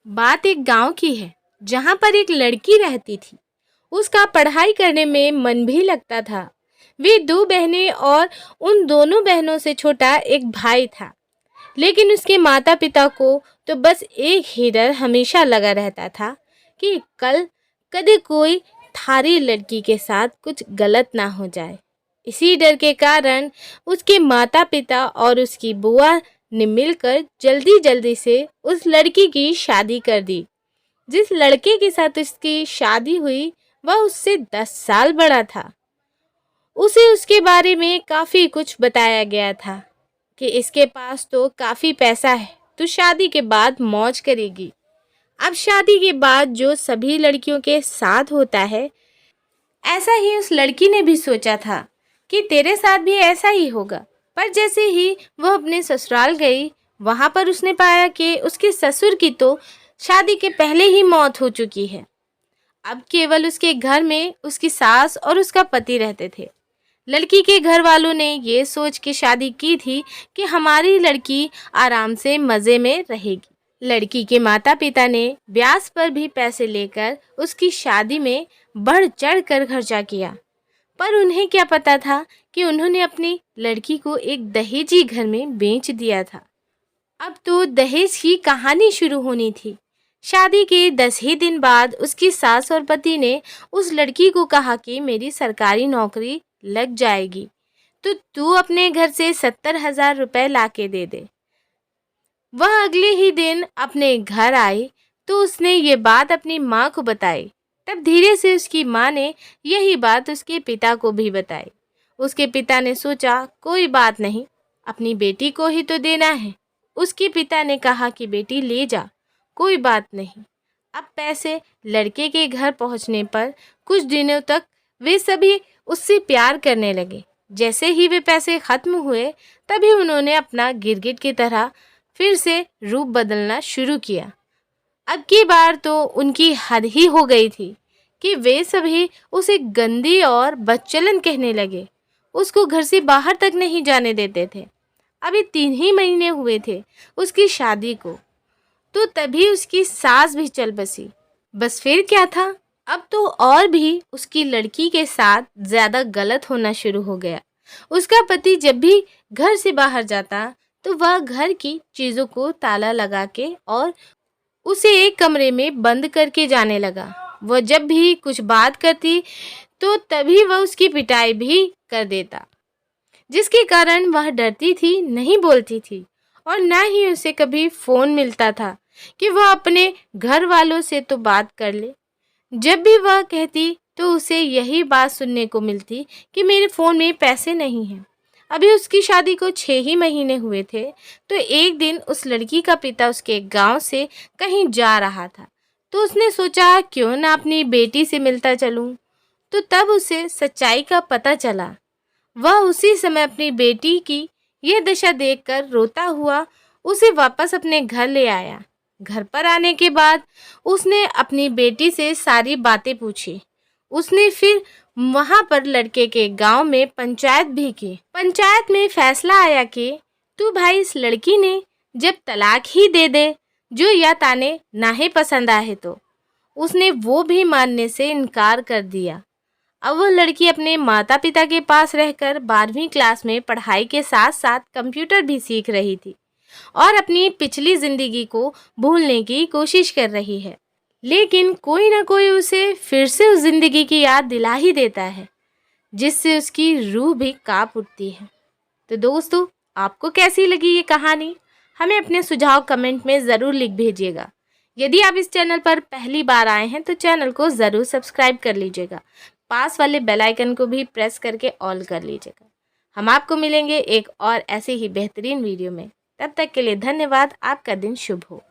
बात एक गांव की है जहां पर एक लड़की रहती थी। उसका पढ़ाई करने में मन भी लगता था। वे दो बहनें और उन दोनों बहनों से छोटा एक भाई था। लेकिन उसके माता पिता को तो बस एक ही डर हमेशा लगा रहता था कि कल कभी कोई थारी लड़की के साथ कुछ गलत ना हो जाए। इसी डर के कारण उसके माता पिता और उसकी बुआ ने मिलकर जल्दी जल्दी से उस लड़की की शादी कर दी। जिस लड़के के साथ उसकी शादी हुई वह उससे 10 साल बड़ा था। उसे उसके बारे में काफ़ी कुछ बताया गया था कि इसके पास तो काफ़ी पैसा है, तो शादी के बाद मौज करेगी। अब शादी के बाद जो सभी लड़कियों के साथ होता है, ऐसा ही उस लड़की ने भी सोचा था कि तेरे साथ भी ऐसा ही होगा। पर जैसे ही वह अपने ससुराल गई, वहाँ पर उसने पाया कि उसके ससुर की तो शादी के पहले ही मौत हो चुकी है। अब केवल उसके घर में उसकी सास और उसका पति रहते थे। लड़की के घर वालों ने ये सोच के शादी की थी कि हमारी लड़की आराम से मज़े में रहेगी। लड़की के माता पिता ने ब्याज पर भी पैसे लेकर उसकी शादी में बढ़ चढ़ कर खर्चा किया। पर उन्हें क्या पता था कि उन्होंने अपनी लड़की को एक दहेजी घर में बेच दिया था। अब तो दहेज की कहानी शुरू होनी थी। शादी के 10 ही दिन बाद उसकी सास और पति ने उस लड़की को कहा कि मेरी सरकारी नौकरी लग जाएगी तो तू अपने घर से 70,000 रुपए ला के दे दे। वह अगले ही दिन अपने घर आई तो उसने ये बात अपनी माँ को बताई। तब धीरे से उसकी माँ ने यही बात उसके पिता को भी बताई। उसके पिता ने सोचा कोई बात नहीं, अपनी बेटी को ही तो देना है। उसके पिता ने कहा कि बेटी ले जा, कोई बात नहीं। अब पैसे लड़के के घर पहुंचने पर कुछ दिनों तक वे सभी उससे प्यार करने लगे। जैसे ही वे पैसे खत्म हुए तभी उन्होंने अपना गिरगिट की तरह फिर से रूप बदलना शुरू किया। अब की बार तो उनकी हद ही हो गई थी कि वे सभी उसे गंदी और बदचलन कहने लगे। उसको घर से बाहर तक नहीं जाने देते थे। अभी 3 ही महीने हुए थे उसकी शादी को, तो तभी उसकी सास भी चल बसी। बस फिर क्या था, अब तो और भी उसकी लड़की के साथ ज़्यादा गलत होना शुरू हो गया। उसका पति जब भी घर से बाहर जाता तो वह घर की चीज़ों को ताला लगा के और उसे एक कमरे में बंद करके जाने लगा। वह जब भी कुछ बात करती तो तभी वह उसकी पिटाई भी कर देता, जिसके कारण वह डरती थी, नहीं बोलती थी और ना ही उसे कभी फ़ोन मिलता था कि वह अपने घर वालों से तो बात कर ले। जब भी वह कहती तो उसे यही बात सुनने को मिलती कि मेरे फ़ोन में पैसे नहीं हैं। अभी उसकी शादी को 6 ही महीने हुए थे तो एक दिन उस लड़की का पिता उसके गांव से कहीं जा रहा था, तो उसने सोचा क्यों ना अपनी बेटी से मिलता चलूं। तो तब उसे सच्चाई का पता चला। वह उसी समय अपनी बेटी की यह दशा देखकर रोता हुआ उसे वापस अपने घर ले आया। घर पर आने के बाद उसने अपनी बेटी से सारी बातें पूछी। उसने फिर वहाँ पर लड़के के गांव में पंचायत भी की। पंचायत में फैसला आया कि तू भाई इस लड़की ने जब तलाक ही दे दे, जो या ताने नाहे पसंद आए तो। उसने वो भी मानने से इनकार कर दिया। अब वह लड़की अपने माता पिता के पास रहकर 12वीं क्लास में पढ़ाई के साथ साथ कंप्यूटर भी सीख रही थी और अपनी पिछली ज़िंदगी को भूलने की कोशिश कर रही है। लेकिन कोई ना कोई उसे फिर से उस ज़िंदगी की याद दिला ही देता है, जिससे उसकी रूह भी कांप उठती है। तो दोस्तों, आपको कैसी लगी ये कहानी? हमें अपने सुझाव कमेंट में ज़रूर लिख भेजिएगा। यदि आप इस चैनल पर पहली बार आए हैं तो चैनल को ज़रूर सब्सक्राइब कर लीजिएगा। पास वाले बेल आइकन को भी प्रेस करके ऑल कर लीजिएगा। हम आपको मिलेंगे एक और ऐसे ही बेहतरीन वीडियो में। तब तक के लिए धन्यवाद। आपका दिन शुभ हो।